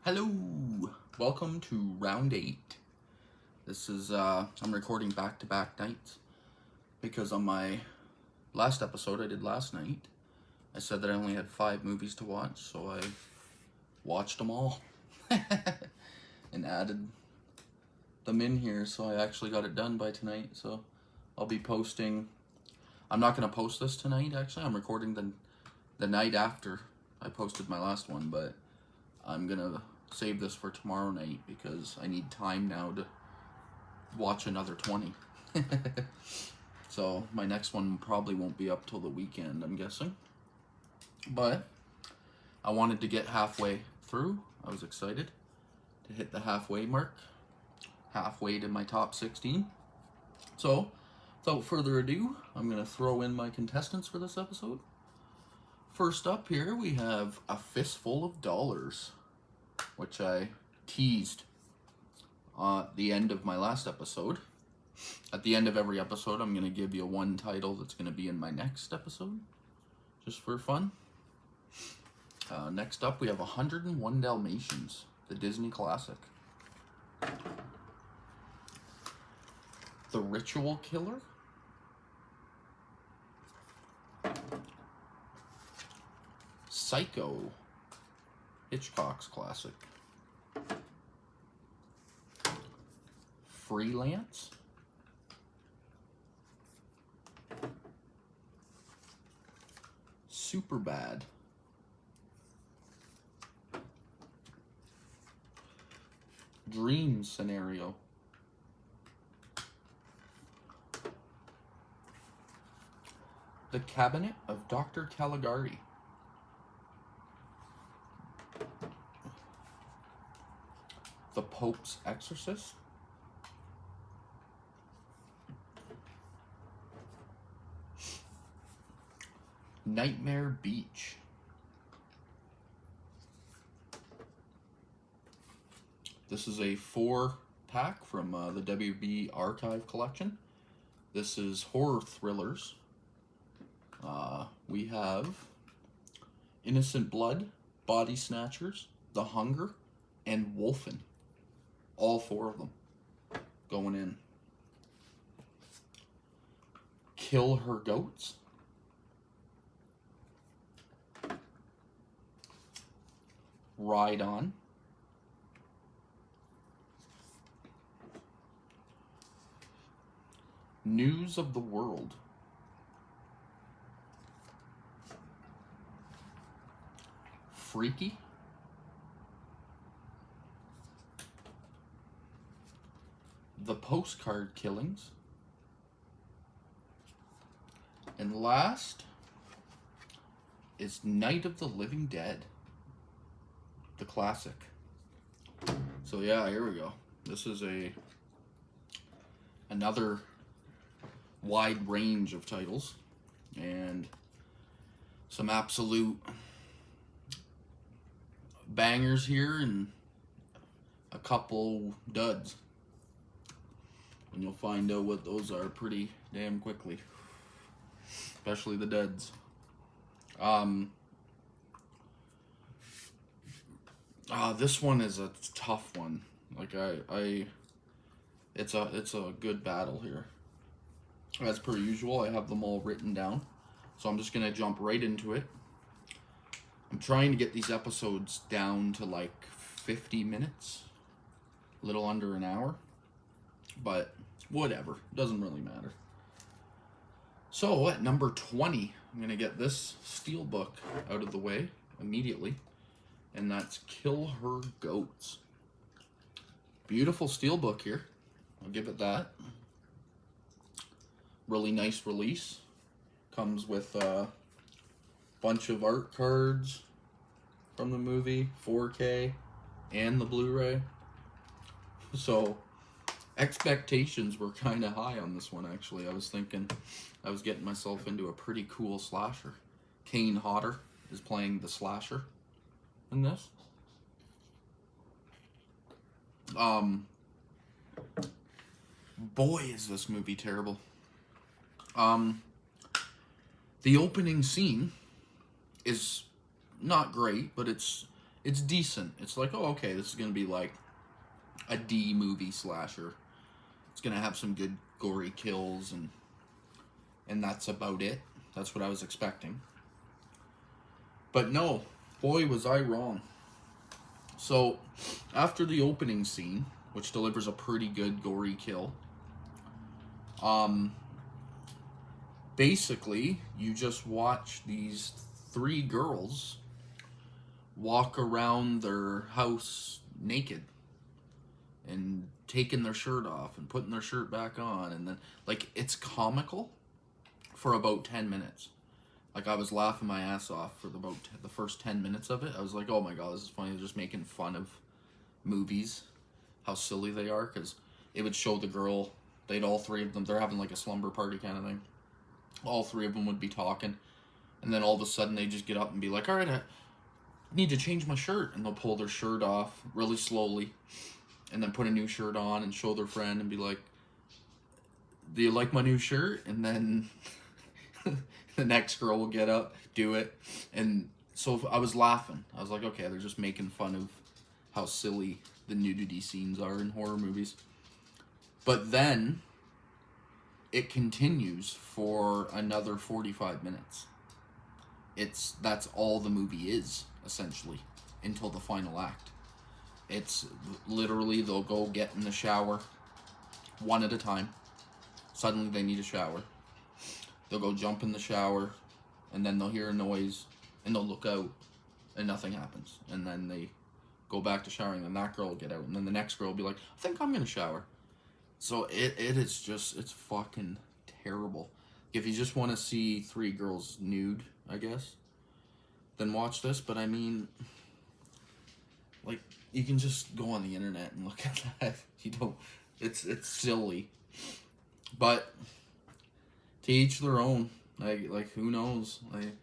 Hello, welcome to round 8. This is, I'm recording back-to-back nights because on my last episode I did last night, I said that I only had 5 movies to watch, so I watched them all and added them in here, so I actually got it done by tonight. So I'll be posting, I'm not going to post this tonight actually, I'm recording the night after I posted my last one, but I'm going to save this for tomorrow night because I need time now to watch another 20. So my next one probably won't be up till the weekend, I'm guessing. But I wanted to get halfway through. I was excited to hit the halfway mark. Halfway to my top 16. So, without further ado, I'm going to throw in my contestants for this episode. First up here, we have A Fistful of Dollars, which I teased at the end of my last episode. At the end of every episode, I'm going to give you one title that's going to be in my next episode, just for fun. Next up, we have 101 Dalmatians, the Disney classic. The Ritual Killer. Psycho, Hitchcock's classic. Freelance. Superbad. Dream Scenario. The Cabinet of Dr. Caligari. The Pope's Exorcist. Nightmare Beach. This is a 4-pack from the WB Archive collection. This is horror thrillers. We have Innocent Blood, Body Snatchers, The Hunger, and Wolfen. All 4 of them going in. Kill Her Goats. Ride On. News of the World. Freaky. The Postcard Killings. And last is Night of the Living Dead, the classic. So yeah, here we go. This is another wide range of titles and some absolute bangers here and a couple duds. And you'll find out what those are pretty damn quickly. Especially the duds. This one is a tough one. Like it's a good battle here. As per usual, I have them all written down. So I'm just gonna jump right into it. I'm trying to get these episodes down to like 50 minutes. A little under an hour. But whatever, doesn't really matter. So at number 20, I'm going to get this steelbook out of the way immediately, and that's Kill Her Goats. Beautiful steelbook here, I'll give it that. Really nice release. Comes with a bunch of art cards from the movie, 4K, and the Blu-ray. So expectations were kind of high on this one, actually. I was thinking I was getting myself into a pretty cool slasher. Kane Hodder is playing the slasher in this. Boy, is this movie terrible. The opening scene is not great, but it's it's decent. It's like, oh, okay, this is gonna be like a D movie slasher. It's gonna have some good gory kills, and that's about it. That's what I was expecting. But no, boy was I wrong. So, after the opening scene, which delivers a pretty good gory kill, basically, you just watch these 3 girls walk around their house naked and taking their shirt off and putting their shirt back on, and then, like, it's comical for about 10 minutes. Like, I was laughing my ass off for about the first 10 minutes of it. I was like, oh my god, this is funny. They're just making fun of movies, how silly they are, because it would show the girl, they'd all 3 of them, they're having like a slumber party kind of thing. All 3 of them would be talking, and then all of a sudden they just get up and be like, alright, I need to change my shirt, and they'll pull their shirt off really slowly, and then put a new shirt on and show their friend and be like, do you like my new shirt? And then the next girl will get up, do it, and so I was laughing. I was like, okay, they're just making fun of how silly the nudity scenes are in horror movies. But then it continues for another 45 minutes. That's all the movie is, essentially, until the final act. It's literally, they'll go get in the shower one at a time. Suddenly they need a shower. They'll go jump in the shower, and then they'll hear a noise, and they'll look out, and nothing happens. And then they go back to showering, and that girl will get out, and then the next girl will be like, I think I'm gonna shower. So it is just, it's fucking terrible. If you just want to see 3 girls nude, I guess, then watch this. But I mean, like, you can just go on the internet and look at that. You don't, it's silly. But to each their own. Like who knows? Like,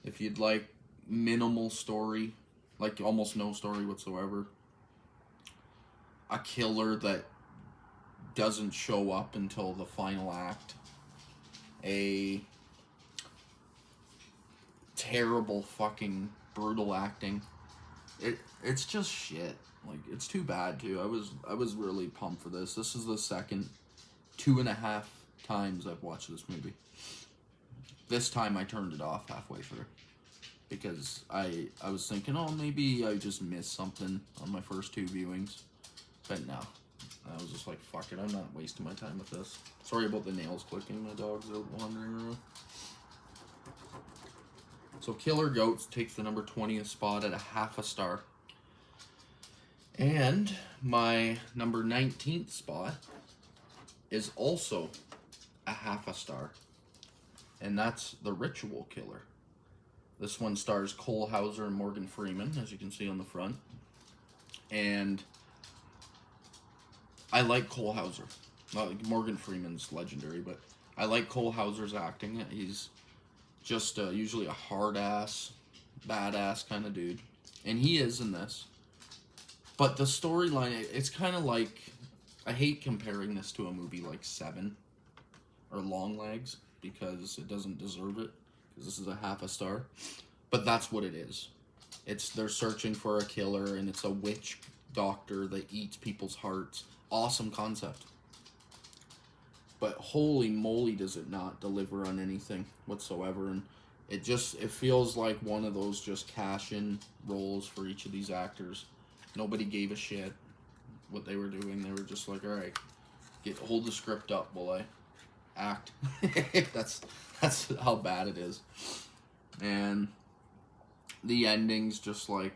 if you'd like minimal story, like almost no story whatsoever, a killer that doesn't show up until the final act, a terrible fucking brutal acting, it's just shit. Like, it's too bad too. I was really pumped for this. This is the second 2.5 times I've watched this movie. This time I turned it off halfway through because I was thinking, oh, maybe I just missed something on my first 2 viewings, but no. I was just like, fuck it, I'm not wasting my time with this. Sorry about the nails clicking, my dog's out wandering around. So Killer Goats takes the number 20th spot at a 0.5 star. And my number 19th spot is also a 0.5 star. And that's The Ritual Killer. This one stars Cole Hauser and Morgan Freeman, as you can see on the front. And I like Cole Hauser. Morgan Freeman's legendary, but I like Cole Hauser's acting. He's just usually a hard-ass, badass kind of dude. And he is in this. But the storyline, it's kind of like, I hate comparing this to a movie like Seven or Longlegs, because it doesn't deserve it, because this is a 0.5 star. But that's what it is. They're searching for a killer, and it's a witch doctor that eats people's hearts. Awesome concept. But holy moly, does it not deliver on anything whatsoever. And it feels like one of those just cash-in roles for each of these actors. Nobody gave a shit what they were doing. They were just like, alright, hold the script up while I act. That's how bad it is. And the ending's just like,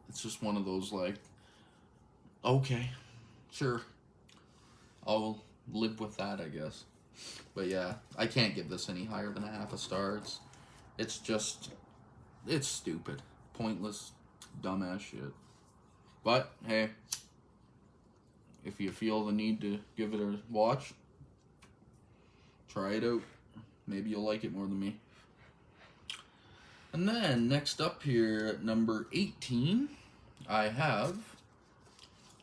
it's just one of those like, okay, sure, I'll live with that, I guess. But yeah, I can't give this any higher than a 0.5 star. It's just, it's stupid, pointless, dumbass shit. But hey, if you feel the need to give it a watch, try it out. Maybe you'll like it more than me. And then next up here at number 18, I have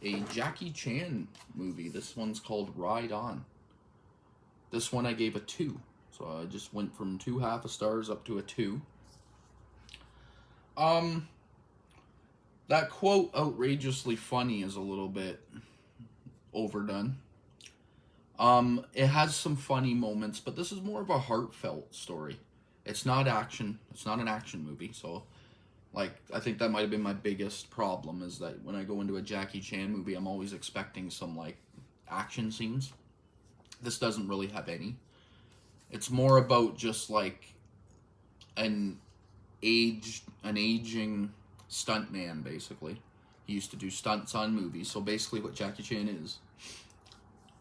a Jackie Chan movie. This one's called Ride On. This one I gave a 2. So I just went from 2 0.5 stars up to a 2. That quote, outrageously funny, is a little bit overdone. It has some funny moments, but this is more of a heartfelt story. It's not action. It's not an action movie. So, like, I think that might have been my biggest problem, is that when I go into a Jackie Chan movie, I'm always expecting some, like, action scenes. This doesn't really have any. It's more about just, like, an aging stuntman, basically. He used to do stunts on movies, so basically what Jackie Chan is.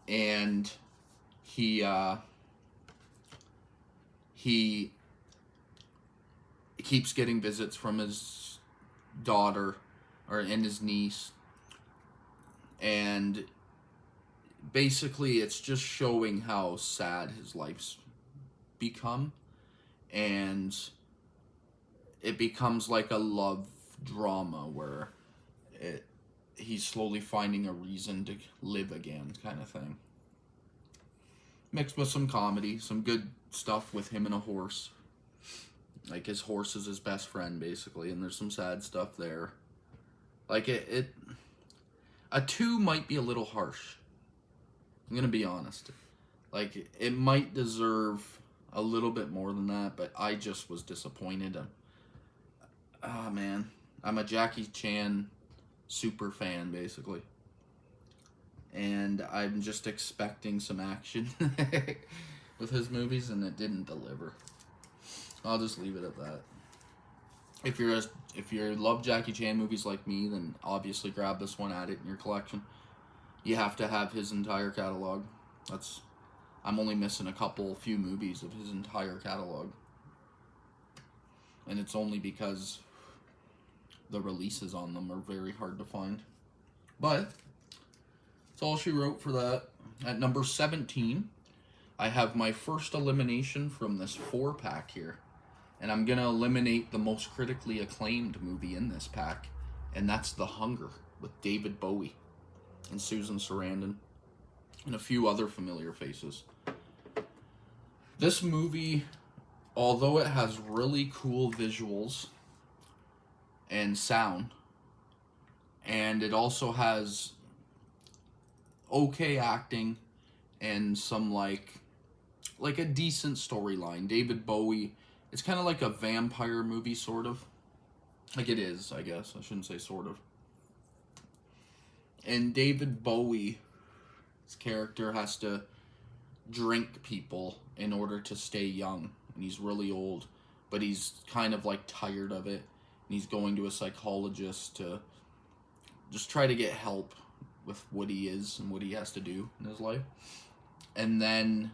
And he keeps getting visits from his daughter and his niece, and basically it's just showing how sad his life's become, and it becomes like a love drama where he's slowly finding a reason to live again, kind of thing. Mixed with some comedy, some good stuff with him and a horse. Like, his horse is his best friend, basically, and there's some sad stuff there. Like, a 2 might be a little harsh. I'm gonna be honest. Like, it might deserve a little bit more than that, but I just was disappointed. Man. I'm a Jackie Chan super fan, basically. And I'm just expecting some action with his movies, and it didn't deliver. I'll just leave it at that. If you love Jackie Chan movies like me, then obviously grab this one, add it in your collection. You have to have his entire catalog. I'm only missing a few movies of his entire catalog. And it's only because the releases on them are very hard to find. But that's all she wrote for that. At number 17, I have my first elimination from this 4-pack here. And I'm going to eliminate the most critically acclaimed movie in this pack. And that's The Hunger, with David Bowie and Susan Sarandon and a few other familiar faces. This movie, although it has really cool visuals and sound, and it also has okay acting and some like a decent storyline. David Bowie, it's kind of like a vampire movie, sort of. Like, it is, I guess. I shouldn't say sort of. And David Bowie, his character, has to drink people in order to stay young. And he's really old, but he's kind of like tired of it. And he's going to a psychologist to just try to get help with what he is and what he has to do in his life. And then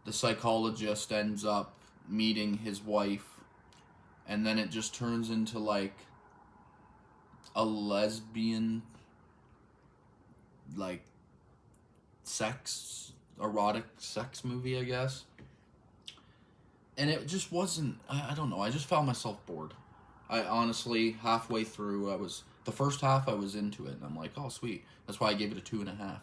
the psychologist ends up meeting his wife, and then it just turns into like a lesbian, like, erotic sex movie, I guess. And it just wasn't, I don't know, I just found myself bored. I honestly, halfway through, the first half I was into it, and I'm like, oh sweet. That's why I gave it a 2.5.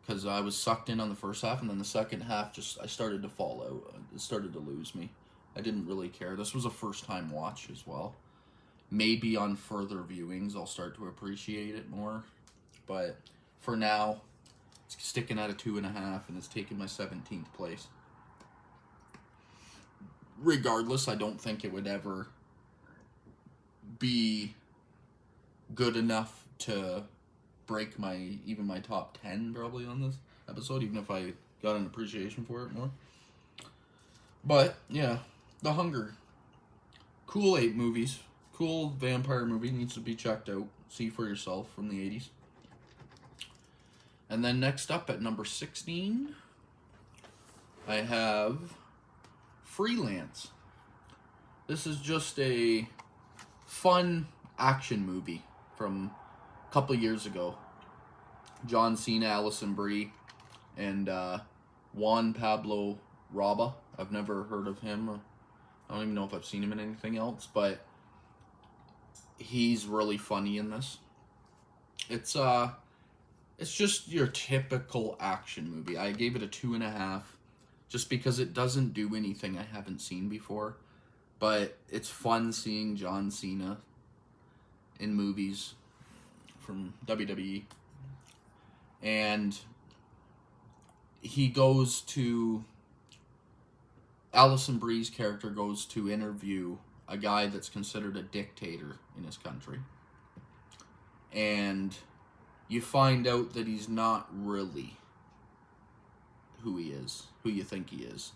Because I was sucked in on the first half, and then the second half, I started to fall out. It started to lose me. I didn't really care. This was a first-time watch as well. Maybe on further viewings, I'll start to appreciate it more. But for now, it's sticking at a 2.5, and it's taking my 17th place. Regardless, I don't think it would ever be good enough to break even my top 10 probably on this episode, even if I got an appreciation for it more. But yeah, The Hunger, cool 8 movies, cool vampire movie, needs to be checked out, see for yourself, from the 80s. And then next up at number 16, I have Freelance. This is just a fun action movie from a couple years ago. John Cena, Alison Brie, and Juan Pablo Raba. I've never heard of him. I don't even know if I've seen him in anything else, but he's really funny in this. It's just your typical action movie. I gave it a 2.5 just because it doesn't do anything I haven't seen before. But it's fun seeing John Cena in movies from WWE. And Alison Brie's character goes to interview a guy that's considered a dictator in his country. And you find out that he's not really who he is, who you think he is.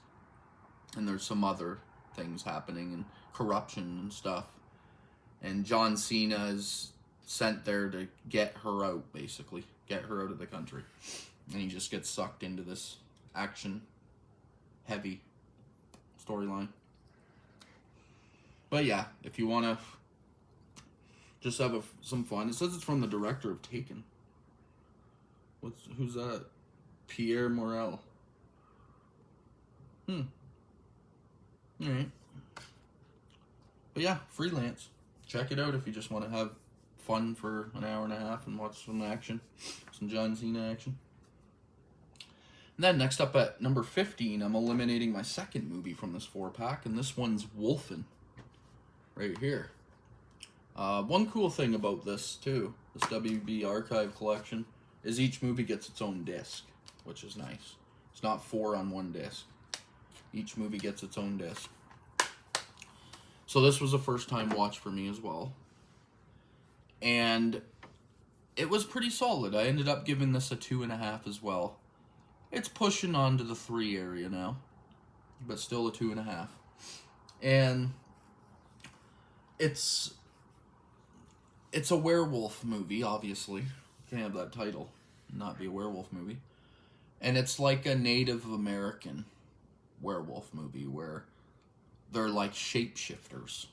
And there's some other things happening, and corruption and stuff. And John Cena is sent there to get her out, basically. Get her out of the country. And he just gets sucked into this action-heavy storyline. But yeah, if you want to just have some fun. It says it's from the director of Taken. Who's that? Pierre Morel. Alright. But yeah, Freelance. Check it out if you just want to have fun for an hour and a half and watch some action. Some John Cena action. And then next up at number 15, I'm eliminating my second movie from this 4-pack, and this one's Wolfen. Right here. One cool thing about this, too, this WB Archive collection, is each movie gets its own disc, which is nice. It's not 4 on one disc. Each movie gets its own disc. So this was a first-time watch for me as well. And it was pretty solid. I ended up giving this a 2.5 as well. It's pushing on to the 3 area now, but still a 2.5. And it's a werewolf movie, obviously. You can't have that title and not be a werewolf movie. And it's like a Native American werewolf movie where they're like shapeshifters.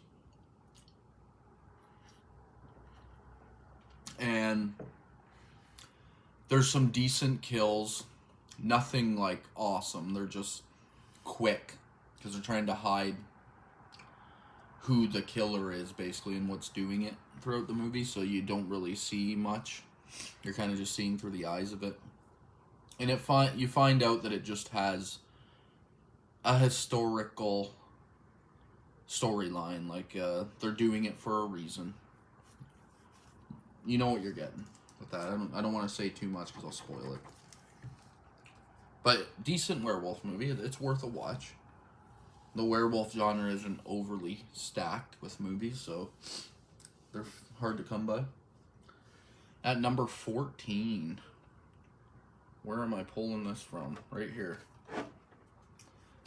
And there's some decent kills. Nothing like awesome. They're just quick because they're trying to hide who the killer is, basically, and what's doing it throughout the movie, so you don't really see much. You're kind of just seeing through the eyes of it. And you find out that it just has a historical storyline, like they're doing it for a reason. You know what you're getting with that. I don't want to say too much because I'll spoil it. But decent werewolf movie. It's worth a watch. The werewolf genre isn't overly stacked with movies, so they're hard to come by. At number 14, where am I pulling this from? Right here.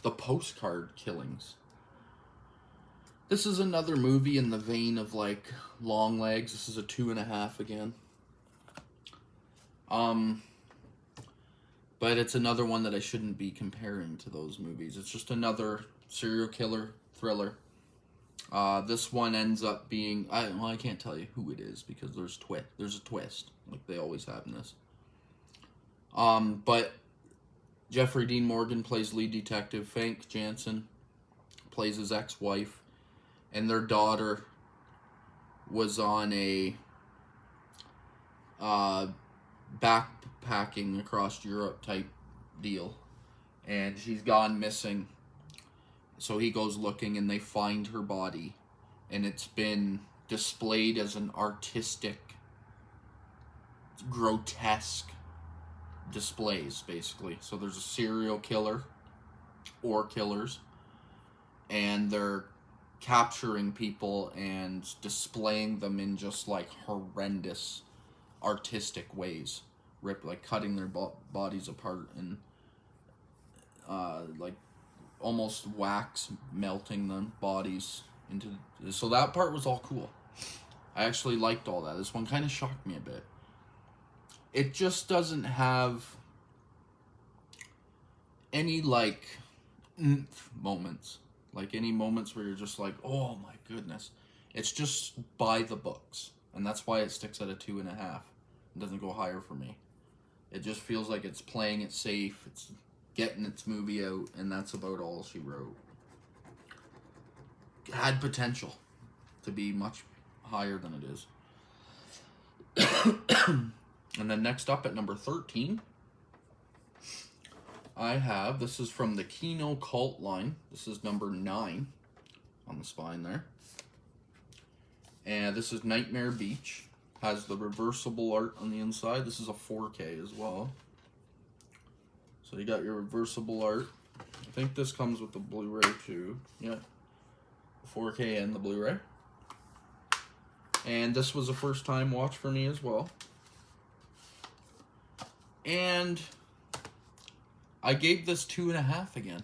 The Postcard Killings. This is another movie in the vein of like Longlegs. This is a 2.5 again. But it's another one that I shouldn't be comparing to those movies. It's just another serial killer thriller. This one ends up being... I can't tell you who it is because there's a twist, like they always have in this. But Jeffrey Dean Morgan plays lead detective. Frank Jansen plays his ex-wife. And their daughter was on a backpacking across Europe type deal. And she's gone missing. So he goes looking and they find her body. And it's been displayed as an artistic, grotesque displays, basically. So there's a serial killer or killers. And they're capturing people and displaying them in just like horrendous artistic ways. Like cutting their bodies apart and like almost wax melting the bodies into... So that part was all cool. I actually liked all that. This one kind of shocked me a bit. It just doesn't have any like moments. Like any moments where you're just like, oh my goodness. It's just by the books. And that's why it sticks at a 2.5. It doesn't go higher for me. It just feels like it's playing it safe. It's getting its movie out. And that's about all she wrote. It had potential to be much higher than it is. And then next up at number 13, I have, this is from the Kino Cult line. This is number 9 on the spine there. And this is Nightmare Beach. Has the reversible art on the inside. This is a 4K as well. So you got your reversible art. I think this comes with the Blu-ray too. Yeah. The 4K and the Blu-ray. And this was a first time watch for me as well. And I gave this 2.5 again.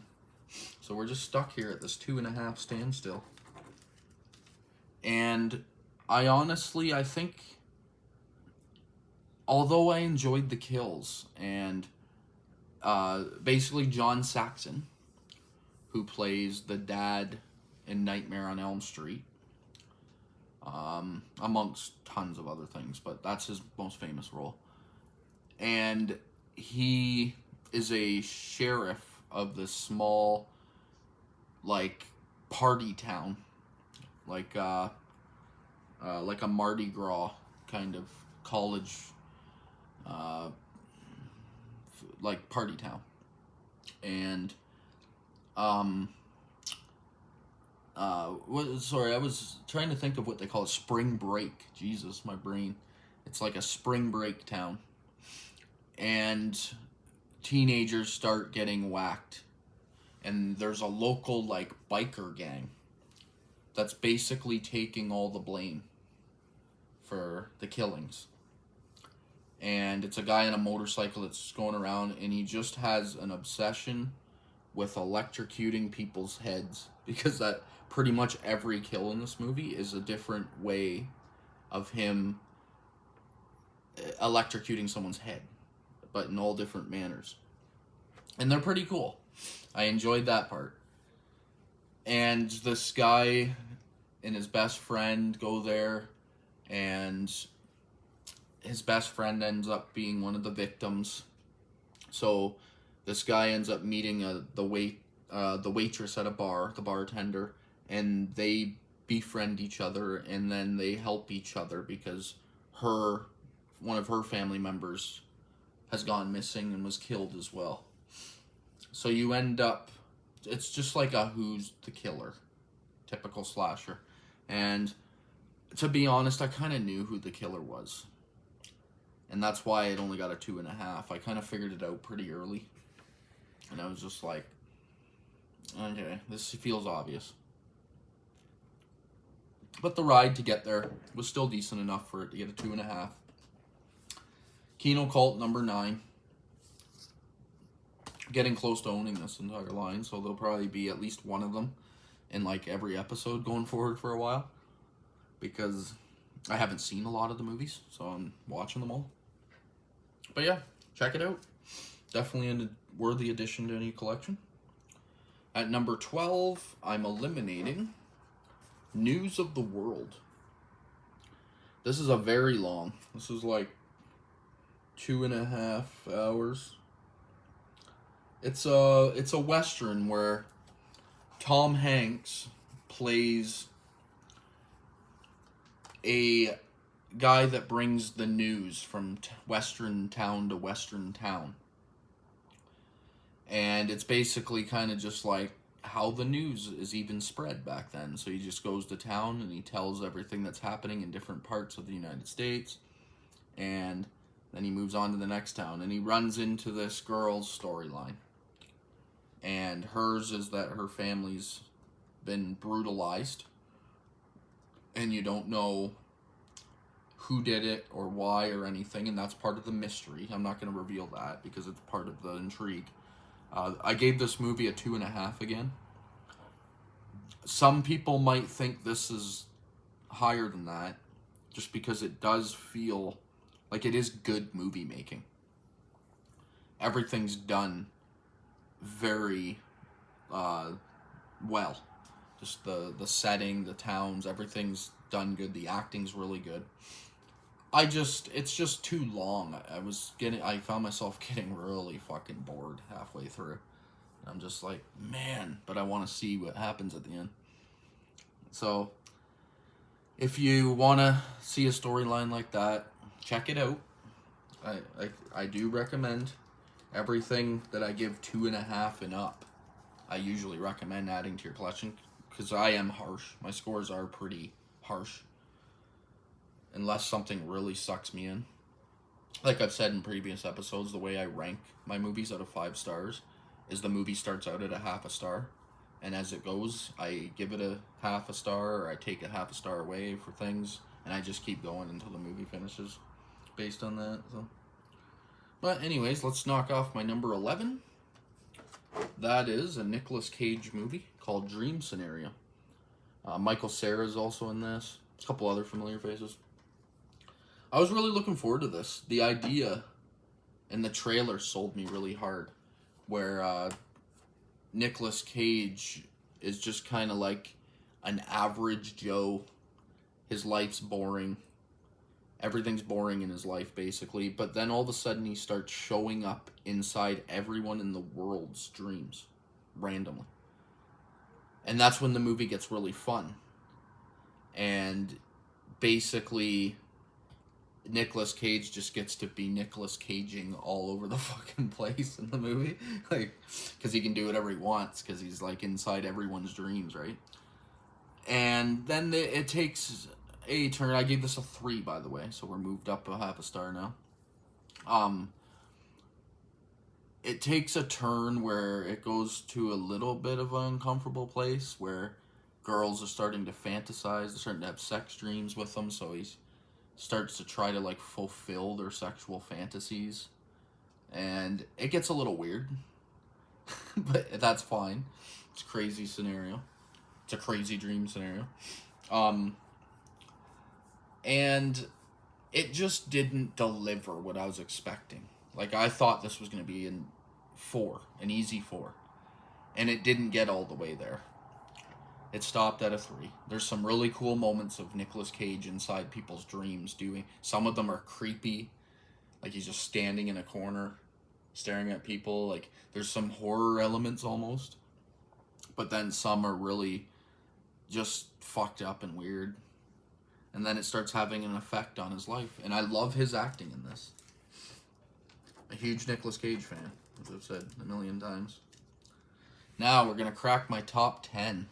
So we're just stuck here at this 2.5 standstill. And I think, although I enjoyed the kills, and basically John Saxon, who plays the dad in Nightmare on Elm Street, amongst tons of other things, but that's his most famous role. And he is a sheriff of this small, like, party town, like a Mardi Gras kind of college, like, party town. And sorry, I was trying to think of what they call a spring break. Jesus, my brain. It's like a spring break town. And teenagers start getting whacked. And there's a local, like, biker gang that's basically taking all the blame for the killings. And it's a guy on a motorcycle that's going around, and he just has an obsession with electrocuting people's heads, because that pretty much every kill in this movie is a different way of him electrocuting someone's head, but in all different manners. And they're pretty cool. I enjoyed that part. And this guy and his best friend go there, and his best friend ends up being one of the victims. So this guy ends up meeting the waitress at a bar, the bartender, and they befriend each other, and then they help each other because one of her family members has gone missing and was killed as well. So you end up, it's just like a who's the killer, typical slasher. And to be honest, I kind of knew who the killer was. And that's why it only got a 2.5. I kind of figured it out pretty early. And I was just like, okay, this feels obvious. But the ride to get there was still decent enough for it to get a 2.5. Kino Cult number 9. Getting close to owning this entire line, so there'll probably be at least one of them in like every episode going forward for a while, because I haven't seen a lot of the movies, so I'm watching them all. But yeah, check it out. Definitely a worthy addition to any collection. At number 12, I'm eliminating News of the World. This is a very long. This is like 2.5 hours. It's a Western where Tom Hanks plays a guy that brings the news from Western town to Western town. And it's basically kind of just like how the news is even spread back then. So he just goes to town and he tells everything that's happening in different parts of the United States. And then he moves on to the next town. And he runs into this girl's storyline. And hers is that her family's been brutalized. And you don't know who did it or why or anything. And that's part of the mystery. I'm not going to reveal that because it's part of the intrigue. I gave this movie a 2.5 again. Some people might think this is higher than that, just because it does feel like it is good movie making. Everything's done very well. Just the setting, the towns, everything's done good. The acting's really good. It's just too long. I found myself getting really fucking bored halfway through. I'm just like, man, but I want to see what happens at the end. So, if you want to see a storyline like that, check it out. I do recommend everything that I give 2.5 and up. I usually recommend adding to your collection, because I am harsh. My scores are pretty harsh. unless something really sucks me in. Like I've said in previous episodes, the way I rank my movies out of 5 stars is the movie starts out at a half a star, and as it goes, I give it a half a star, or I take a half a star away for things, and I just keep going until the movie finishes based on that. So, but anyways, let's knock off my number 11. That is a Nicolas Cage movie called Dream Scenario. Michael Cera is also in this. A couple other familiar faces. I was really looking forward to this. The idea and the trailer sold me really hard, where Nicolas Cage is just kind of like an average Joe. His life's boring. Everything's boring in his life, basically. But then all of a sudden he starts showing up inside everyone in the world's dreams, randomly. And that's when the movie gets really fun. And basically, Nicolas Cage just gets to be Nicolas Caging all over the fucking place in the movie. Like, because he can do whatever he wants, because he's like inside everyone's dreams, right? And then it takes a turn. I gave this a 3, by the way, so we're moved up a half a star now. It takes a turn where it goes to a little bit of an uncomfortable place where girls are starting to fantasize, they're starting to have sex dreams with them, so he starts to try to like fulfill their sexual fantasies. And it gets a little weird. But that's fine. It's a crazy scenario. It's a crazy dream scenario. And it just didn't deliver what I was expecting. Like, I thought this was going to be an easy 4. And it didn't get all the way there. It stopped at a 3. There's some really cool moments of Nicolas Cage inside people's dreams doing. Some of them are creepy. Like, he's just standing in a corner, staring at people. Like, there's some horror elements almost. But then some are really just fucked up and weird. And then it starts having an effect on his life. And I love his acting in this. A huge Nicolas Cage fan, as I've said a million times. Now we're going to crack my top 10.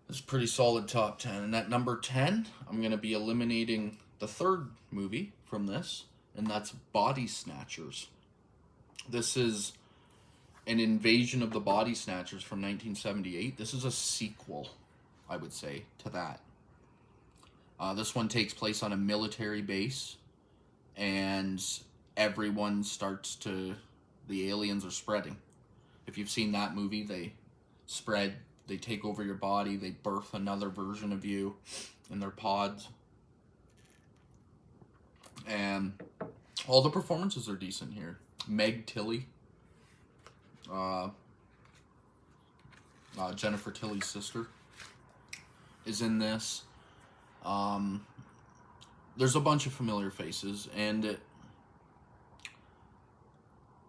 This is a pretty solid top 10. And at number 10, I'm going to be eliminating the third movie from this. And that's Body Snatchers. This is an Invasion of the Body Snatchers from 1978. This is a sequel, I would say, to that. This one takes place on a military base, and everyone the aliens are spreading. If you've seen that movie, they spread, they take over your body, they birth another version of you in their pods. And all the performances are decent here. Meg Tilly, Jennifer Tilly's sister, is in this. There's a bunch of familiar faces, and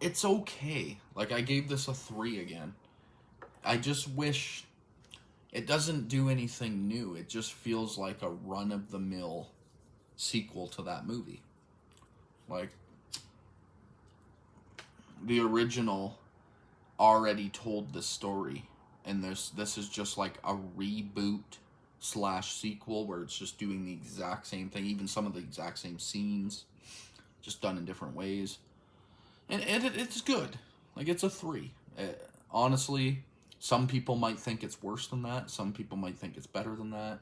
it's okay. Like, I gave this a 3 again. I just wish it doesn't do anything new. It just feels like a run-of-the-mill sequel to that movie. Like, the original already told the story, and this is just like a reboot / sequel where it's just doing the exact same thing, even some of the exact same scenes, just done in different ways. And it's good. Like, it's a 3. Honestly, some people might think it's worse than that. Some people might think it's better than that.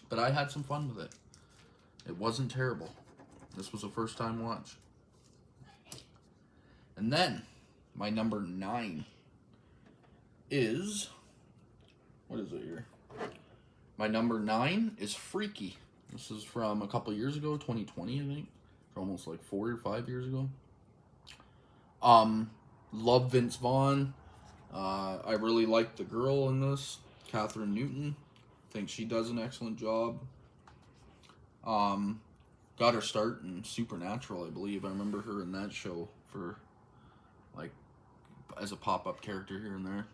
But I had some fun with it. It wasn't terrible. This was a first time watch. And then, my number 9 is... What is it here? My number 9 is Freaky. This is from a couple years ago, 2020, I think. Almost like 4 or 5 years ago. Love Vince Vaughn. I really like the girl in this, Catherine Newton. Think she does an excellent job. Got her start in Supernatural, I believe. I remember her in that show for, like, as a pop-up character here and there.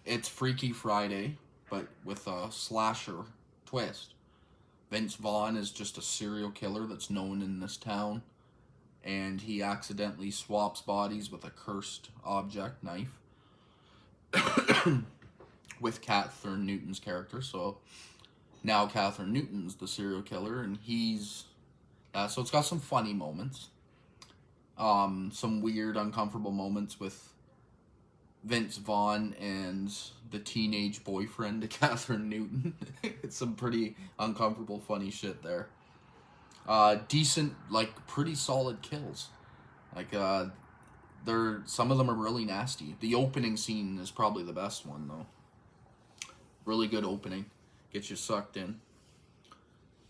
It's Freaky Friday, but with a slasher twist. Vince Vaughn is just a serial killer that's known in this town, and he accidentally swaps bodies with a cursed object, knife, with Catherine Newton's character. So now Catherine Newton's the serial killer, and he's so it's got some funny moments, some weird, uncomfortable moments with Vince Vaughn and the teenage boyfriend to Catherine Newton. It's some pretty uncomfortable, funny shit there. Decent, like, pretty solid kills. Like, some of them are really nasty. The opening scene is probably the best one, though. Really good opening. Gets you sucked in.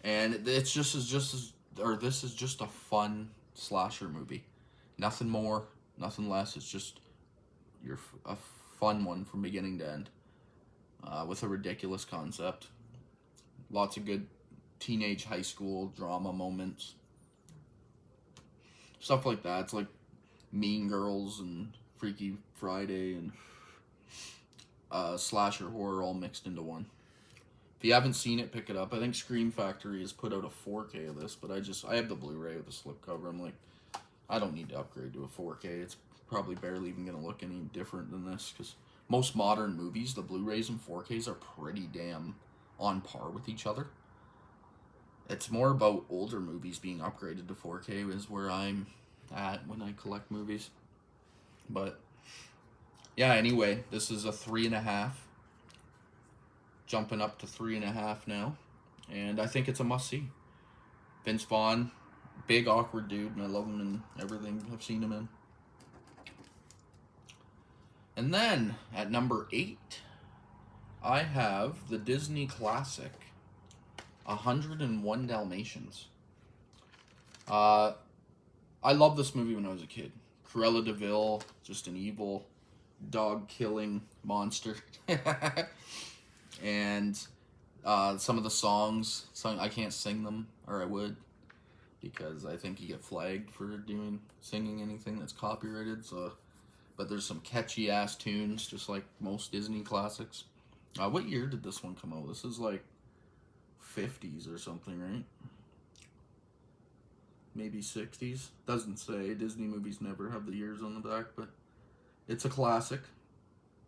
And it's this is just a fun slasher movie. Nothing more, nothing less. It's just a fun one from beginning to end. With a ridiculous concept. Lots of good teenage high school drama moments. Stuff like that. It's like Mean Girls and Freaky Friday and slasher horror all mixed into one. If you haven't seen it, pick it up. I think Scream Factory has put out a 4K of this, but I have the Blu-ray with the slipcover. I'm like, I don't need to upgrade to a 4K. It's probably barely even going to look any different than this, because most modern movies, the Blu-rays and 4Ks are pretty damn on par with each other. It's more about older movies being upgraded to 4K is where I'm at when I collect movies. But yeah, anyway, this is a 3.5. Jumping up to 3.5 now. And I think it's a must-see. Vince Vaughn, big awkward dude, and I love him in everything I've seen him in. And then, at number 8, I have the Disney classic, 101 Dalmatians. I loved this movie when I was a kid. Cruella de Vil, just an evil, dog-killing monster. And some of the songs, I can't sing them, or I would, because I think you get flagged for singing anything that's copyrighted. So, but there's some catchy ass tunes, just like most Disney classics. What year did this one come out? This is like 50s or something, right? Maybe 60s. Doesn't say. Disney movies never have the years on the back, but it's a classic.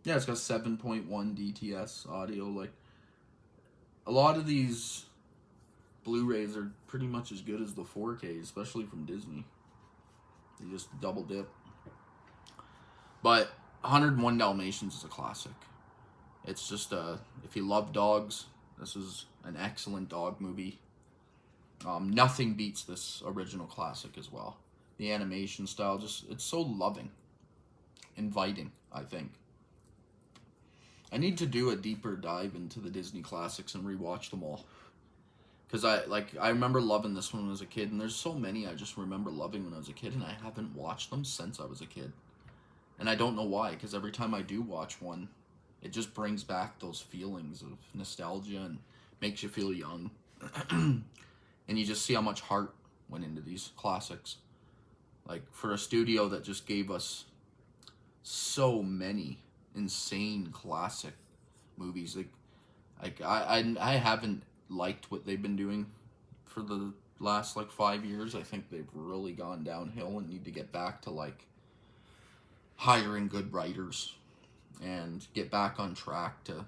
Yeah, it's got 7.1 DTS audio. Like, a lot of these Blu-rays are pretty much as good as the 4K, especially from Disney. They just double dip. But 101 Dalmatians is a classic. It's just if you love dogs, this is an excellent dog movie. Nothing beats this original classic as well. The animation style, it's so loving, inviting, I think. I need to do a deeper dive into the Disney classics and rewatch them all. Because I remember loving this one when I was a kid, and there's so many I just remember loving when I was a kid, and I haven't watched them since I was a kid. And I don't know why, because every time I do watch one, it just brings back those feelings of nostalgia and makes you feel young. And you just see how much heart went into these classics. Like, for a studio that just gave us so many insane classic movies, like I haven't liked what they've been doing for the last 5 years. I think they've really gone downhill and need to get back to hiring good writers and get back on track to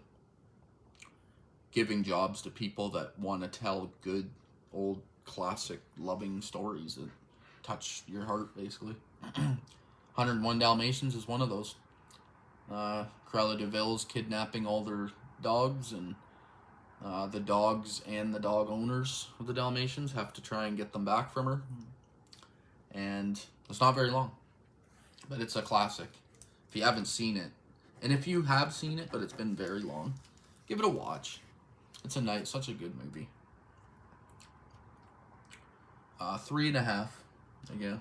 giving jobs to people that want to tell good old classic loving stories that touch your heart, basically. 101 Dalmatians is one of those. Cruella de Vil's kidnapping all their dogs, and the dogs and the dog owners of the Dalmatians have to try and get them back from her. And it's not very long, but it's a classic. If you haven't seen it, and if you have seen it but it's been very long, give it a watch. It's such a good movie. 3.5 again.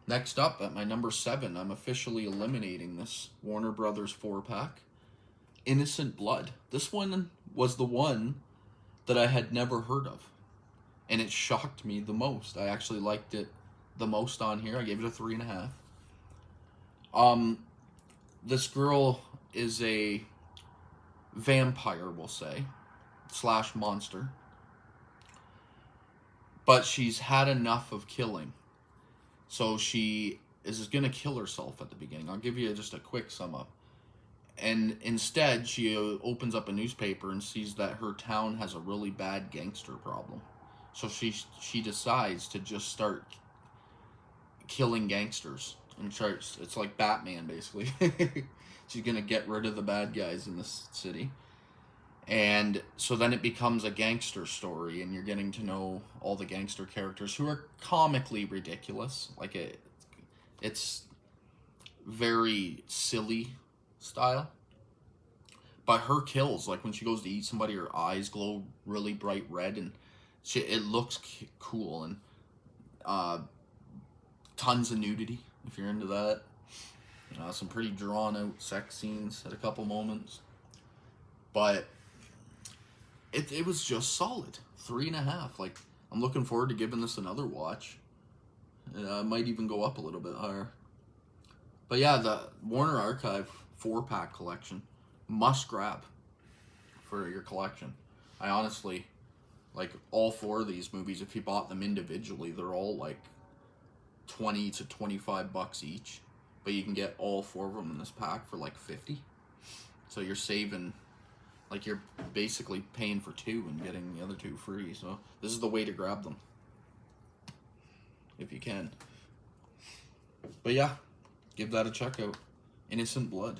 Next up, at my number 7, I'm officially eliminating this Warner Brothers 4-pack. Innocent Blood. This one was the one that I had never heard of, and it shocked me the most. I actually liked it the most on here. I gave it a 3.5. This girl is a vampire, we'll say, / monster, but she's had enough of killing. So she is going to kill herself at the beginning. I'll give you just a quick sum up. And instead, she opens up a newspaper and sees that her town has a really bad gangster problem. So she decides to just start killing gangsters and starts. It's like Batman, basically. She's gonna get rid of the bad guys in this city. And so then it becomes a gangster story, and you're getting to know all the gangster characters who are comically ridiculous. Like it's very silly style. But her kills, like when she goes to eat somebody, her eyes glow really bright red, and it looks cool. And tons of nudity if you're into that. Some pretty drawn out sex scenes at a couple moments, but it was just solid 3.5. Like, I'm looking forward to giving this another watch. Might even go up a little bit higher. But yeah, the Warner Archive 4-pack collection, must grab for your collection. I honestly, like, all 4 of these movies, if you bought them individually, they're all like $20 to $25 each. But you can get all 4 of them in this pack for like $50. So you're saving, like, you're basically paying for 2 and getting the other 2 free. So this is the way to grab them, if you can. But yeah, give that a check out. Innocent Blood.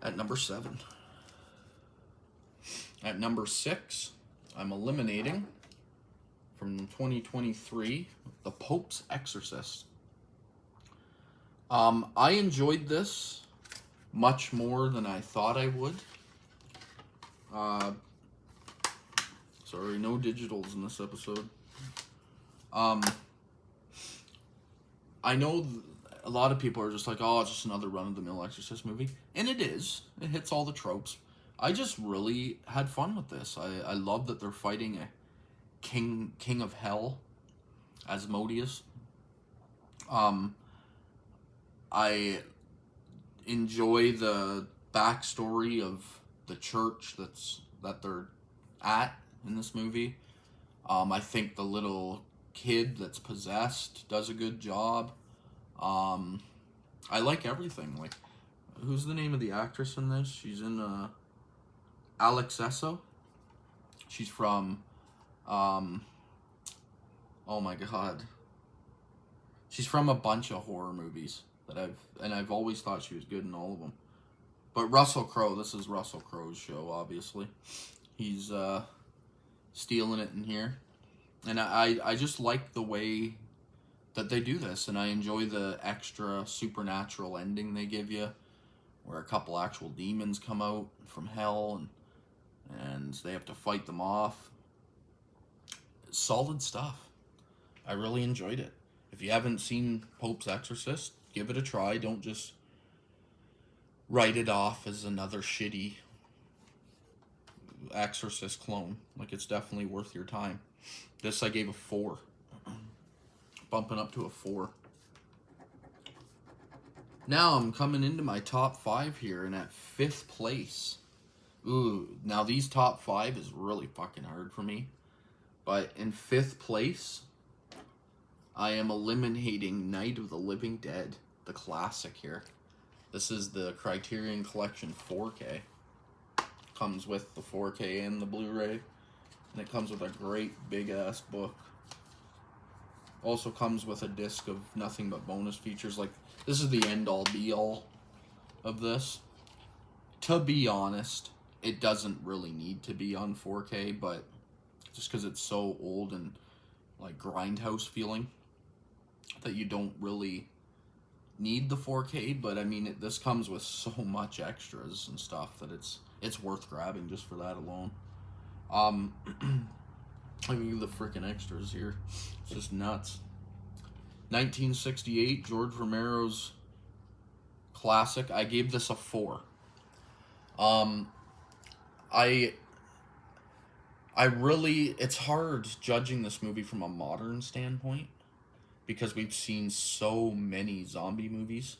At number 7. At number 6, I'm eliminating from 2023, The Pope's Exorcist. I enjoyed this much more than I thought I would. Sorry, no digitals in this episode. I know a lot of people are just like, oh, it's just another run-of-the-mill Exorcist movie. And it is. It hits all the tropes. I just really had fun with this. I love that they're fighting a king of hell, Asmodeus. I enjoy the backstory of the church that they're at in this movie. I think the little kid that's possessed does a good job. I like everything. Like, who's the name of the actress in this? She's in Alex Esso. She's from oh my god. She's from a bunch of horror movies that I've always thought she was good in all of them. But Russell Crowe, this is Russell Crowe's show, obviously. He's stealing it in here. And I just like the way that they do this, and I enjoy the extra supernatural ending they give you, where a couple actual demons come out from hell, and they have to fight them off. Solid stuff. I really enjoyed it. If you haven't seen Pope's Exorcist, give it a try. Don't just write it off as another shitty Exorcist clone. Like, it's definitely worth your time. This I gave a 4. Bumping up to a 4. Now I'm coming into my top 5 here, and at 5th place. Ooh, now these top 5 is really fucking hard for me. But in 5th place, I am eliminating Night of the Living Dead, the classic here. This is the Criterion Collection 4K. Comes with the 4K and the Blu-ray. And it comes with a great big-ass book. Also comes with a disc of nothing but bonus features. Like, this is the end-all, be-all of this. To be honest, it doesn't really need to be on 4K, but just because it's so old and, like, grindhouse feeling, that you don't really need the 4K, but I mean, this comes with so much extras and stuff that it's worth grabbing just for that alone. Look at the freaking extras here. It's just nuts. 1968, George Romero's classic. I gave this a 4. I really, it's hard judging this movie from a modern standpoint, because we've seen so many zombie movies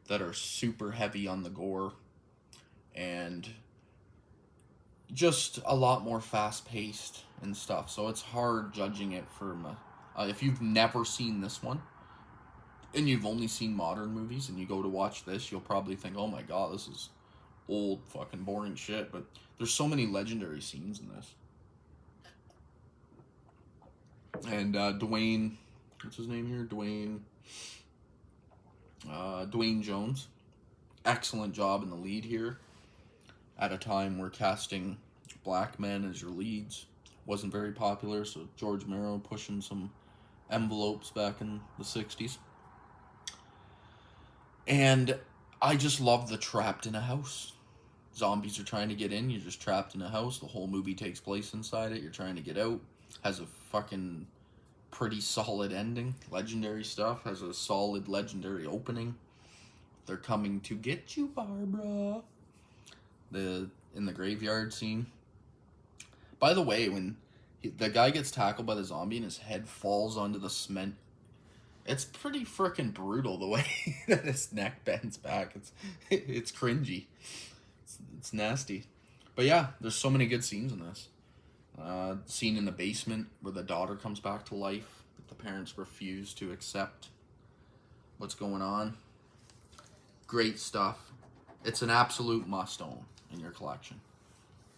that are super heavy on the gore and just a lot more fast-paced and stuff. So it's hard judging it from if you've never seen this one, and you've only seen modern movies and you go to watch this, you'll probably think, oh my god, this is old fucking boring shit. But there's so many legendary scenes in this. And Dwayne, what's his name here? Dwayne Jones. Excellent job in the lead here. At a time where casting black men as your leads wasn't very popular, so George Romero pushing some envelopes back in the 60s. And I just love the trapped in a house. Zombies are trying to get in, you're just trapped in a house. The whole movie takes place inside it, you're trying to get out. Has a fucking pretty solid ending. Legendary stuff. Has a solid legendary opening. They're coming to get you, Barbara. In the graveyard scene. By the way, when the guy gets tackled by the zombie and his head falls onto the cement, it's pretty freaking brutal the way that his neck bends back. It's cringy. It's nasty. But yeah, there's so many good scenes in this. Scene in the basement where the daughter comes back to life. The parents refuse to accept what's going on. Great stuff. It's an absolute must-own in your collection.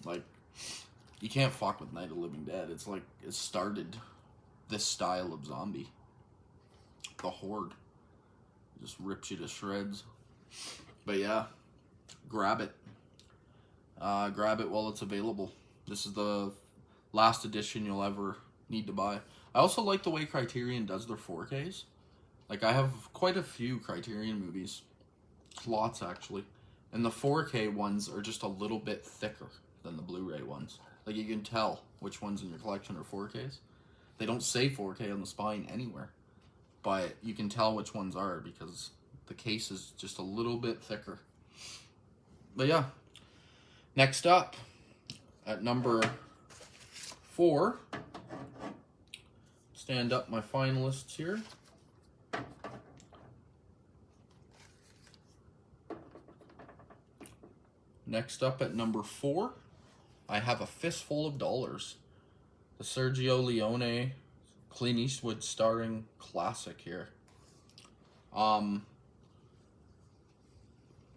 Like, you can't fuck with Night of the Living Dead. It's like, it started this style of zombie. The Horde. It just rips you to shreds. But yeah, grab it. Grab it while it's available. This is the last edition you'll ever need to buy. I also like the way Criterion does their 4Ks. Like, I have quite a few Criterion movies. Lots, actually. And the 4K ones are just a little bit thicker than the Blu-ray ones. Like, you can tell which ones in your collection are 4Ks. They don't say 4K on the spine anywhere. But you can tell which ones are because the case is just a little bit thicker. But yeah. Next up, at number 4, stand up my finalists here. Next up at number 4, I have A Fistful of Dollars. The Sergio Leone, Clint Eastwood starring classic here.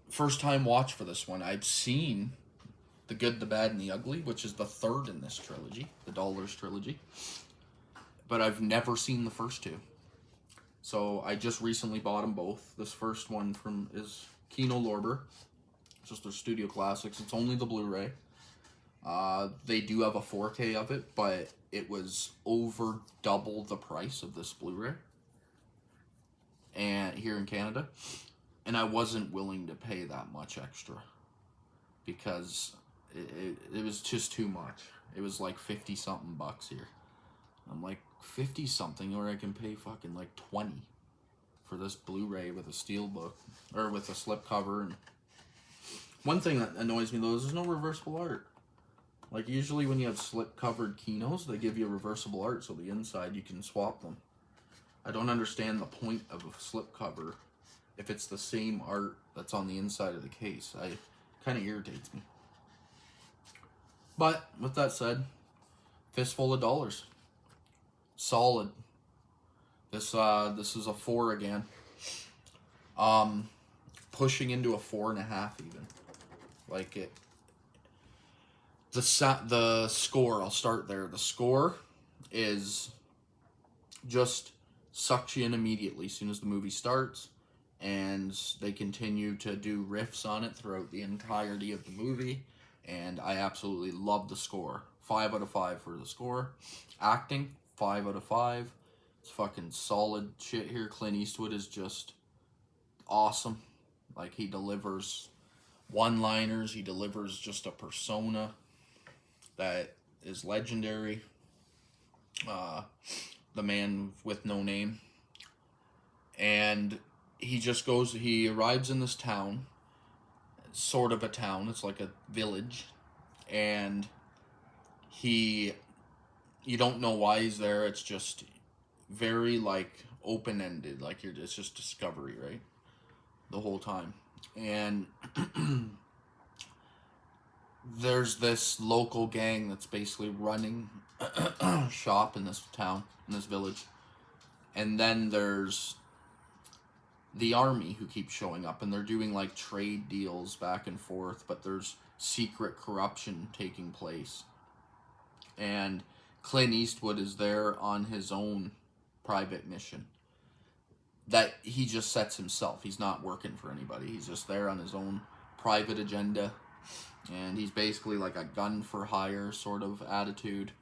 First time watch for this one. I'd seen The Good, the Bad, and the Ugly, which is the third in this trilogy, the Dollars trilogy. But I've never seen the first two. So I just recently bought them both. This first one is Kino Lorber. It's just their studio classics. It's only the Blu-ray. They do have a 4K of it, but it was over double the price of this Blu-ray. And here in Canada. And I wasn't willing to pay that much extra. Because it was just too much. It was like 50-something bucks here. I'm like, 50-something, or I can pay fucking like 20 for this Blu-ray with a steelbook, or with a slipcover. And one thing that annoys me though is there's no reversible art. Like, usually when you have slip-covered Kinos, they give you reversible art so the inside you can swap them. I don't understand the point of a slipcover if it's the same art that's on the inside of the case. It kind of irritates me. But with that said, Fistful of Dollars. Solid. This is a 4 again. Pushing into a 4.5 even. Like it. The score, I'll start there. The score is just sucks you in immediately as soon as the movie starts, and they continue to do riffs on it throughout the entirety of the movie, and I absolutely love the score. 5 out of 5 for the score. Acting, 5 out of 5. It's fucking solid shit here. Clint Eastwood is just awesome. Like, he delivers one-liners, he delivers just a persona that is legendary. The man with no name. And he arrives in this town, sort of a town, it's like a village, and you don't know why he's there. It's just very, like, open-ended, like, it's just discovery, right, the whole time. And there's this local gang that's basically running shop in this town, in this village. And then there's the army who keeps showing up, and they're doing like trade deals back and forth, but there's secret corruption taking place. And Clint Eastwood is there on his own private mission that he just sets himself. He's not working for anybody. He's just there on his own private agenda. And he's basically like a gun for hire sort of attitude.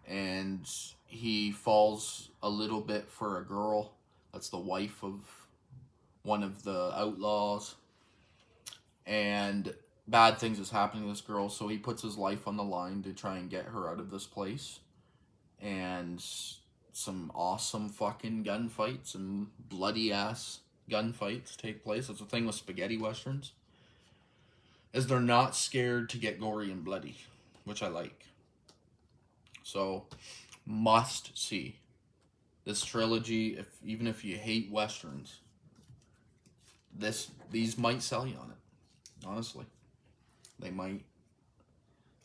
And he falls a little bit for a girl that's the wife of one of the outlaws. And bad things is happening to this girl, so he puts his life on the line to try and get her out of this place. And some awesome fucking gunfights and bloody ass gunfights take place. That's the thing with spaghetti westerns, is they're not scared to get gory and bloody, which I like. So, must see this trilogy. Even if you hate westerns, these might sell you on it. Honestly, they might.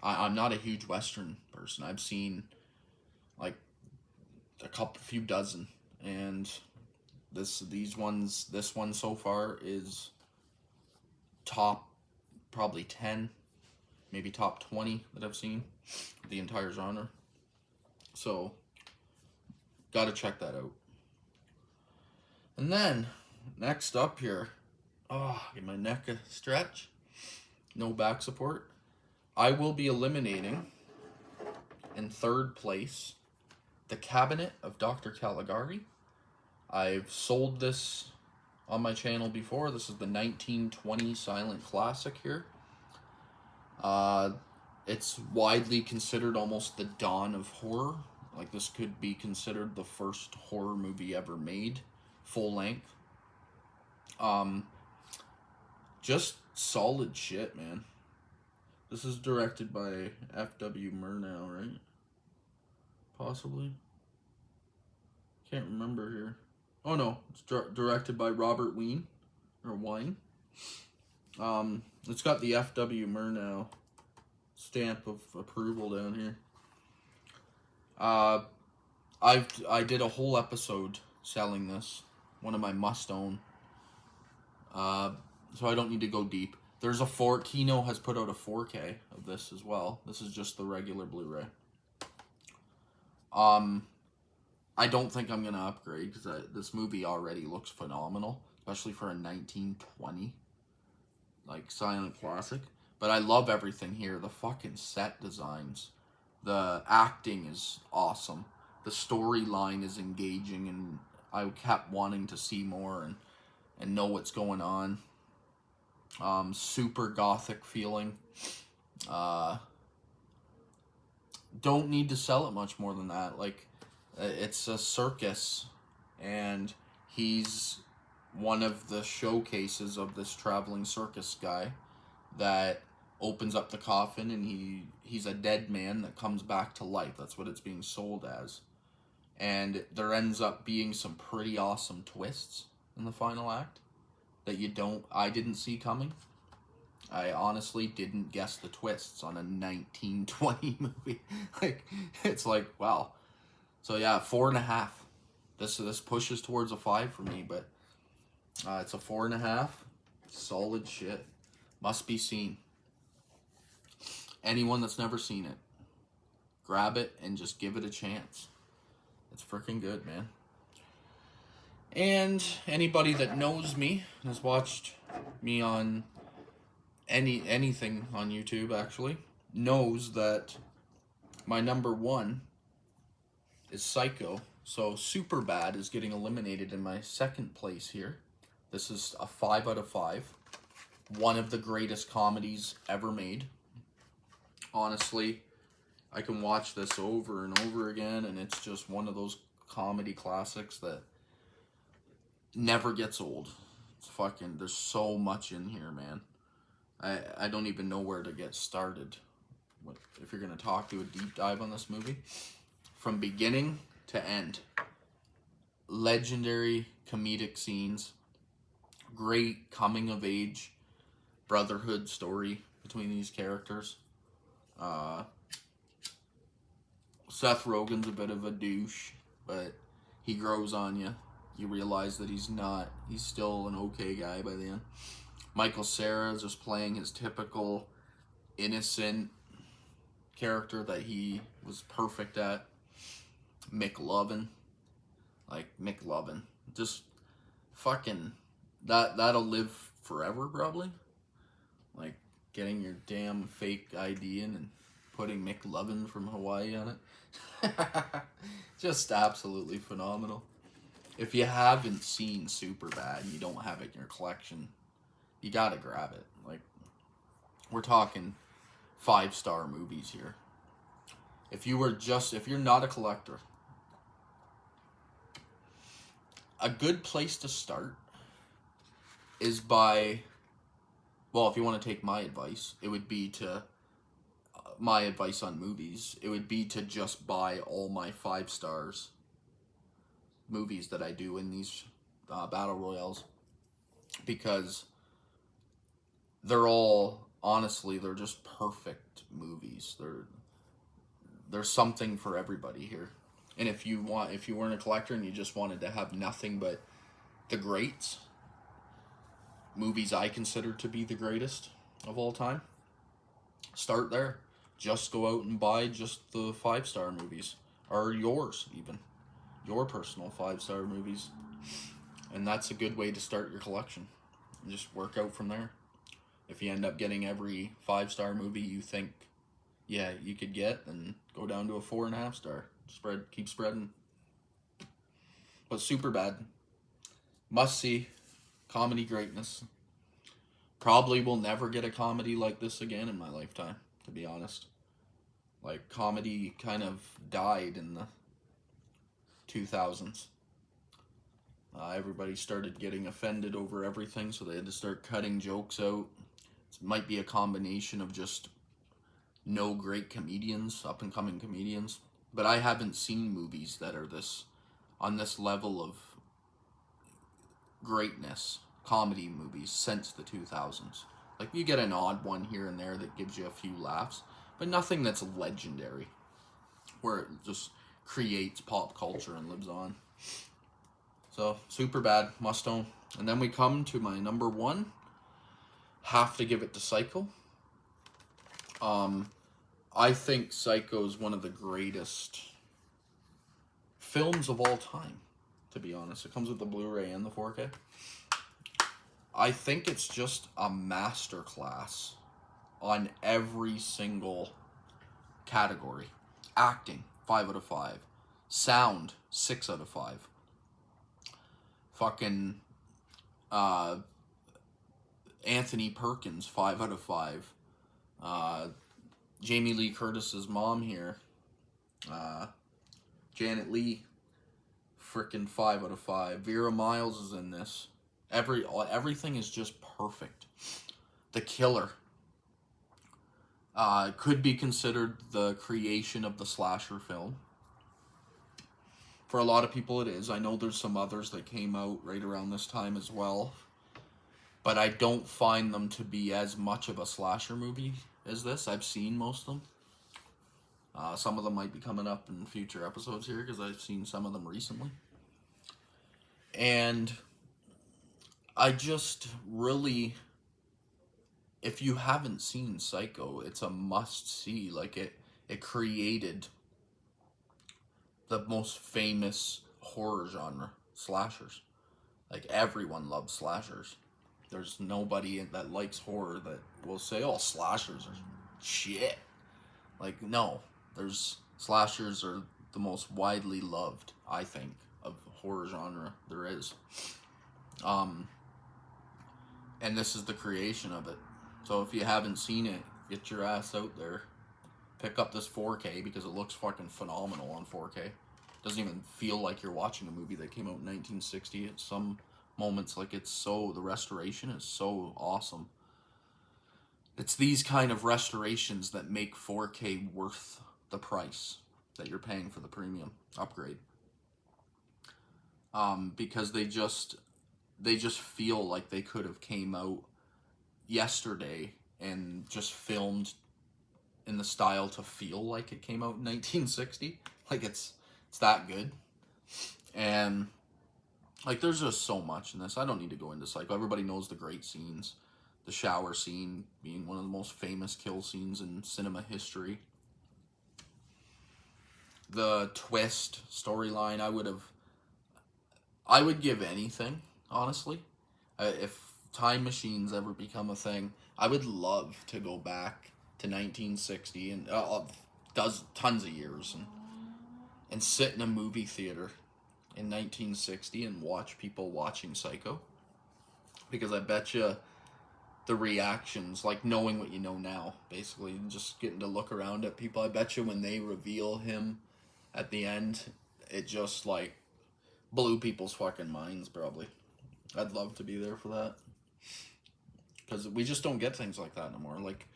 I'm not a huge western person. I've seen like a few dozen, and this one so far is top probably 10, maybe top 20 that I've seen, the entire genre. So, gotta check that out. And then, next up here, get my neck a stretch, no back support. I will be eliminating, in third place, The Cabinet of Dr. Caligari. I've sold this on my channel before. This is the 1920 silent classic here. It's widely considered almost the dawn of horror. Like, this could be considered the first horror movie ever made, full length. Just solid shit, man. This is directed by F.W. Murnau, right? Possibly. Can't remember here. Oh no, it's directed by Robert Wien, or Wine. It's got the F.W. Murnau stamp of approval down here. I did a whole episode selling this, one of my must-own. So I don't need to go deep. There's Kino has put out a 4K of this as well. This is just the regular Blu-ray. I don't think I'm gonna upgrade because this movie already looks phenomenal, especially for a 1920 like silent classic. But I love everything here. The fucking set designs, the acting is awesome, the storyline is engaging, and I kept wanting to see more and know what's going on. Super gothic feeling. Don't need to sell it much more than that. Like, it's a circus, and he's one of the showcases of this traveling circus guy that opens up the coffin, and he's a dead man that comes back to life. That's what it's being sold as. And there ends up being some pretty awesome twists in the final act that I didn't see coming. I honestly didn't guess the twists on a 1920 movie. Like, it's like, wow. So yeah, 4.5. This pushes towards a 5 for me, but it's a 4.5. Solid shit. Must be seen. Anyone that's never seen it, grab it and just give it a chance. It's freaking good, man. And anybody that knows me and has watched me on anything on YouTube, actually, knows that my number 1 is Psycho. So Superbad is getting eliminated in my second place here. This is a 5 out of 5. One of the greatest comedies ever made. Honestly, I can watch this over and over again, and it's just one of those comedy classics that never gets old. It's fucking, there's so much in here, man. I don't even know where to get started. If you're going to do a deep dive on this movie. From beginning to end. Legendary comedic scenes. Great coming of age brotherhood story between these characters. Seth Rogen's a bit of a douche, but he grows on you. you realize that he's still an okay guy by the end. Michael Cera is just playing his typical innocent character that he was perfect at. McLovin. Like, McLovin. Just fucking, that'll live forever, probably. Like, getting your damn fake ID in and putting McLovin from Hawaii on it. Just absolutely phenomenal. If you haven't seen Superbad and you don't have it in your collection, you gotta grab it. Like, we're talking 5-star movies here. If you're not a collector, a good place to start is by, well, if you want to take my advice, it would be to, my advice on movies, it would be to just buy all my 5 stars movies that I do in these battle royales, because they're all, honestly, they're just perfect movies. There's something for everybody here. And if you weren't a collector and you just wanted to have nothing but the greats, movies I consider to be the greatest of all time, start there. Just go out and buy just the 5-star movies, or yours even, your personal 5-star movies, and that's a good way to start your collection. And just work out from there. If you end up getting every 5-star movie you think, yeah, you could get, then go down to a 4.5 star. Keep spreading. But Superbad, must see, comedy greatness. Probably will never get a comedy like this again in my lifetime, to be honest. Like, comedy kind of died in the 2000s. Everybody started getting offended over everything, so they had to start cutting jokes out. It might be a combination of just no great comedians, up-and-coming comedians. But I haven't seen movies that are on this level of greatness, comedy movies, since the 2000s. Like, you get an odd one here and there that gives you a few laughs, but nothing that's legendary, where it just creates pop culture and lives on. So, Superbad, must own. And then we come to my number 1. Have to give it to Psycho. I think Psycho is one of the greatest films of all time, to be honest. It comes with the Blu-ray and the 4K. I think it's just a masterclass on every single category. Acting, 5 out of 5. Sound, 6 out of 5. Fucking Anthony Perkins, 5 out of 5. Jamie Lee Curtis's mom here, Janet Leigh, frickin' 5 out of 5. Vera Miles is in this. Everything is just perfect. The Killer could be considered the creation of the slasher film. For a lot of people it is. I know there's some others that came out right around this time as well, but I don't find them to be as much of a slasher movie as this. I've seen most of them. Some of them might be coming up in future episodes here, because I've seen some of them recently. And I just really, if you haven't seen Psycho, it's a must-see. Like, it created the most famous horror genre, slashers. Like, everyone loves slashers. There's nobody that likes horror that will say, oh, slashers are shit. Like, no. Slashers are the most widely loved, I think, of horror genre there is. And this is the creation of it. So if you haven't seen it, get your ass out there. Pick up this 4K, because it looks fucking phenomenal on 4K. Doesn't even feel like you're watching a movie that came out in 1960. At some moments, like, the restoration is so awesome. It's these kind of restorations that make 4K worth the price that you're paying for the premium upgrade. Because they just feel like they could have came out yesterday and just filmed in the style to feel like it came out in 1960. Like, it's that good. And Like, there's just so much in this. I don't need to go into Psycho. Everybody knows the great scenes. The shower scene being one of the most famous kill scenes in cinema history. The twist storyline, I would give anything, honestly. If time machines ever become a thing, I would love to go back to 1960 and does tons of years and sit in a movie theater in 1960 and watch people watching Psycho, because I bet you the reactions, like knowing what you know now, basically, just getting to look around at people, I bet you when they reveal him at the end, it just like blew people's fucking minds, probably. I'd love to be there for that, because we just don't get things like that anymore. Like,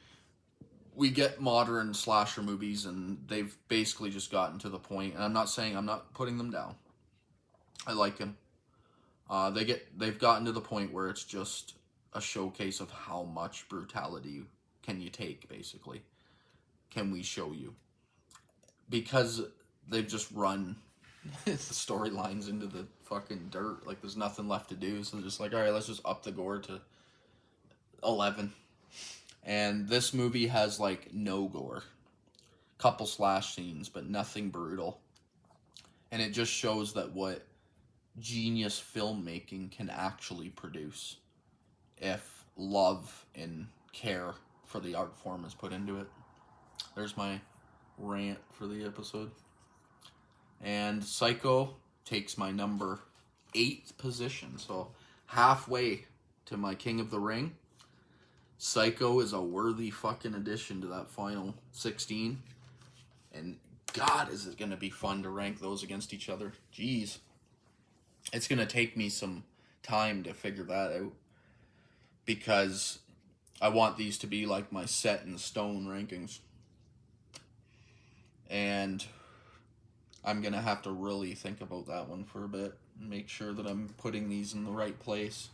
we get modern slasher movies, and they've basically just gotten to the point. And I'm not putting them down. I like them. They've gotten to the point where it's just a showcase of how much brutality can you take. Basically, can we show you? Because they've just run the storylines into the fucking dirt. Like, there's nothing left to do. So they're just like, all right, let's just up the gore to 11. And this movie has like no gore, couple slash scenes, but nothing brutal. And it just shows that what genius filmmaking can actually produce if love and care for the art form is put into it. There's my rant for the episode. And Psycho takes my number 8 position, so halfway to my King of the Ring. Psycho is a worthy fucking addition to that final 16. And God, is it going to be fun to rank those against each other. Jeez. It's going to take me some time to figure that out, because I want these to be like my set in stone rankings. And I'm going to have to really think about that one for a bit and make sure that I'm putting these in the right place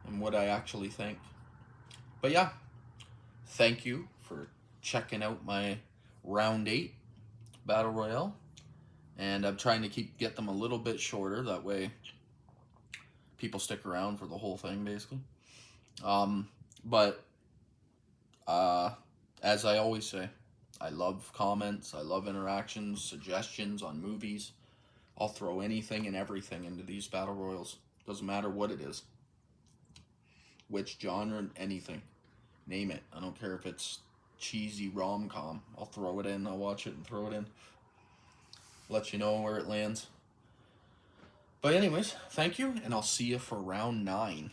and what I actually think. But yeah, thank you for checking out my round 8 Battle Royale. And I'm trying to get them a little bit shorter. That way people stick around for the whole thing, basically. But as I always say, I love comments. I love interactions, suggestions on movies. I'll throw anything and everything into these Battle Royals. Doesn't matter what it is. Which genre, anything. Name it. I don't care if it's cheesy rom-com. I'll throw it in. I'll watch it and throw it in. Let you know where it lands. But anyways, thank you, and I'll see you for round 9.